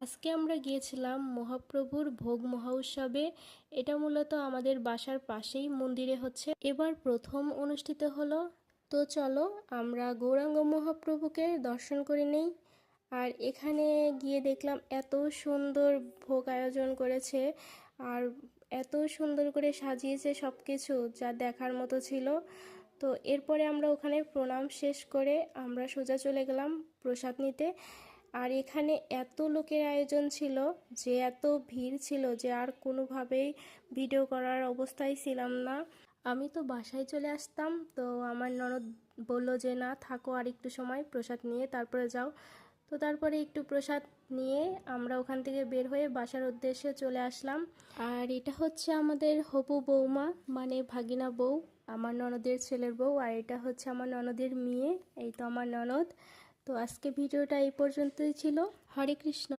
আজকে আমরা গিয়েছিলাম মহাপ্রভুর ভোগ মহোৎসবে। এটা মূলত আমাদের বাসার পাশেই মন্দিরে হচ্ছে, এবার প্রথম অনুষ্ঠিত হলো। তো চলো আমরা গৌরাঙ্গ মহাপ্রভুকে দর্শন করে নেই। আর এখানে গিয়ে দেখলাম এত সুন্দর ভোগ আয়োজন করেছে, আর এত সুন্দর করে সাজিয়েছে সব কিছু, যা দেখার মতো ছিল। তো এরপরে আমরা ওখানে প্রণাম শেষ করে আমরা সোজা চলে গেলাম প্রসাদ নিতে। আর এখানে এত লোকের আয়োজন ছিল যে এত ভিড় ছিল যে আর কোনোভাবেই ভিডিও করার অবস্থায় ছিলাম না। আমি তো বাসায় চলে আসতাম, তো আমার ননদ বলল যে না থাকো আর একটু সময় প্রসাদ নিয়ে তারপরে যাও। তো তারপরে একটু প্রসাদ নিয়ে আমরা ওখান থেকে বের হয়ে বাসার উদ্দেশ্যে চলে আসলাম। আর এটা হচ্ছে আমাদের হবু বৌমা, মানে ভাগিনা বউ, আমার ননদের ছেলের বউ। আর এটা হচ্ছে আমার ননদের মেয়ে, এই তো আমার ননদ। তো আজকে ভিডিওটা এই পর্যন্তই ছিল। হরে কৃষ্ণ।